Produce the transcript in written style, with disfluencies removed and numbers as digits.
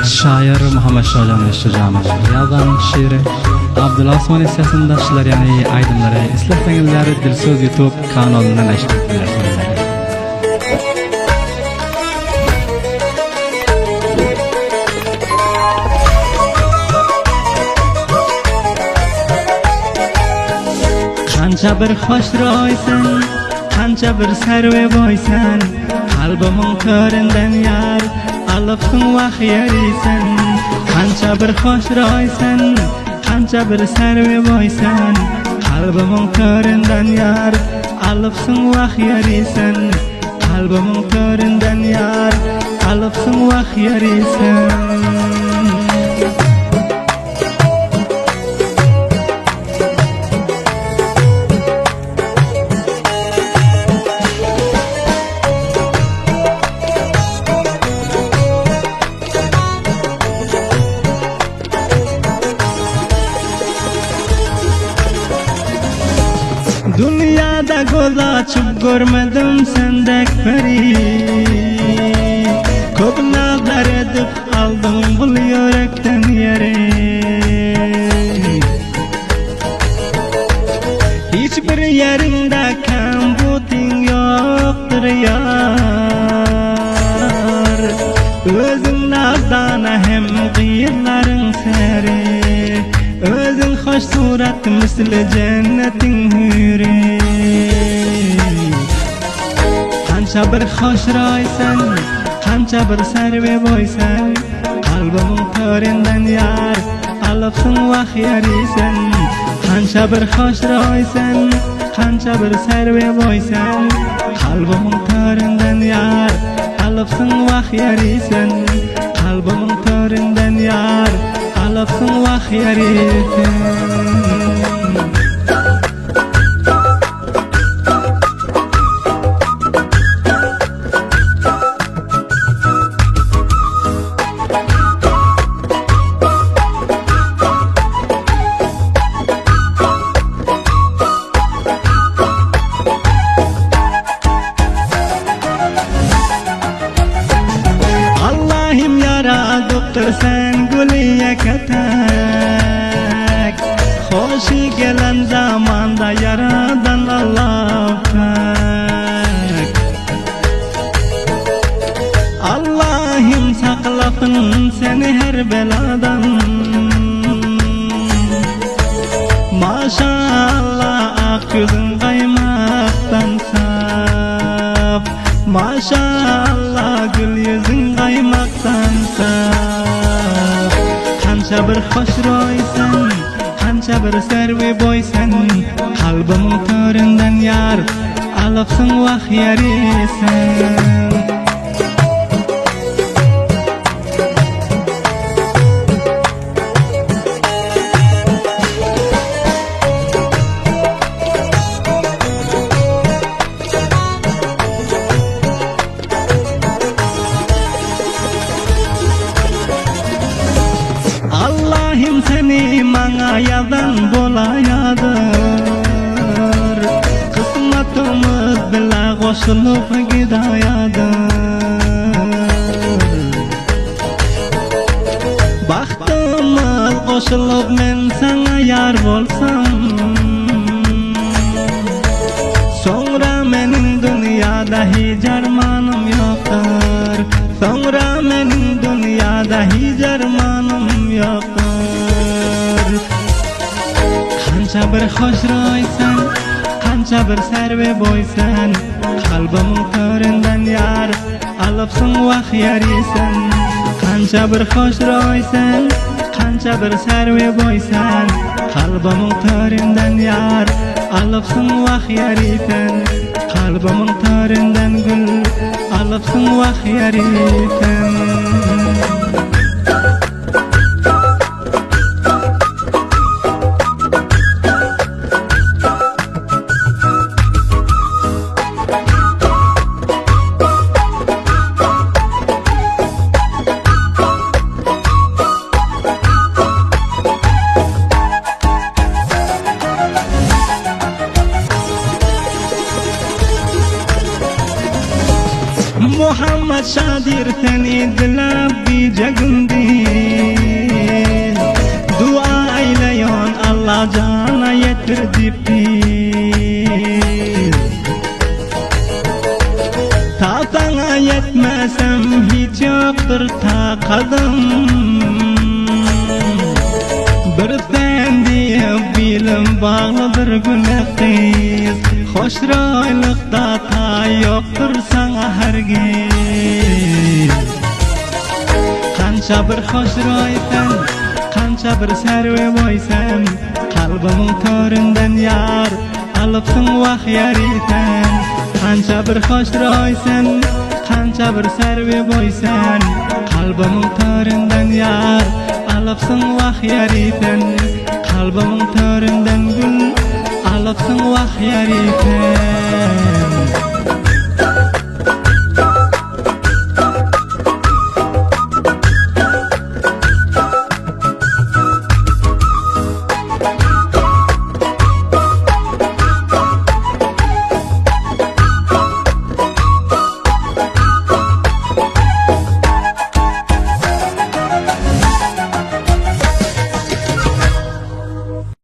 şair Muhammed Şajan Eşşajamız yazan şiiri Abdullah Osman sesindashlar yani aydınları isterseniz Dilso'z YouTube kanalından eşitlersiniz. Qancha bir xo'shroysan, qancha bir sarve boysan, qalbimning ko'rindan yar, alifsin vahiyarisan. Qancha bir xo'shroysan, qancha bir sarve boysan, qalbimning ko'rindan yar, alifsin vahiyarisan. Qalbimning ko'rindan yar, alifsin vahiyarisan. Dünyada göz açıp görmedim sendek peri. Çok nazar edip aldım bu yürekten yeri. Hiçbir yerinde kambutin yoktur yar. Özün nazana hem kıyırların seri. Özün hoş surat misli cennetin hüri. Qancha bir xo'shroysan, qancha bir sarve boysan, qalbimning ko'rindan yar, alifsin vahiyarisan. Qancha bir xo'shroysan, qancha bir sarve boysan, qalbimning ko'rindan yar, alifsin vahiyarisan. Qalbimning ko'rindan yar, alifsin vahiyarisan. Allah'ım yaradıptır sen gülüye katak. Hoşu gelen zamanda yaradan Allah tak. Allah'ım saklasın seni her beladan. Maşallah ak yüzün kaymaktan saf. Maşallah gül yüzün kaymaktan saf. Qancha bir xo'shroysan, qancha bir sarve boysan, qalbimning ko'rindan yar, alifsin vahiyarisan. Allah'ım seni bana yazan bolayadır. Kısmetimiz bile koşulup gidayadır. Baktımız koşulup men sana yar bolsam, sonra menin dünyada hiç armanım yoktur. Sonra menin dünyada hiç armanım yoktur. Qancha bir xo'shroysan, qancha bir sarve boysan, qalbimning ko'rindan yar, alifsin vahiyarisan. Qancha bir xo'shroysan, qancha bir sarve boysan, qalbimning ko'rindan yar, alifsin vahiyarisan. Qalbimning ko'rindan gul, alifsin vahiyarisan. Muhammed Shadir seni dilab bir jagundi qadam bir tendiye bilim bağlıdır güneqiz hoşroylıqda ta yoqdir sana hergiz qancha bir hoşroysan qancha bir sarve boysan qalbimin torindan yar alıpsın vah yarisan qancha bir hoşroysan qancha bir sarve boysan qalbimin torindan yar alıpsın vah yarisan qalbimin torindan gul alıpsın vah yarisan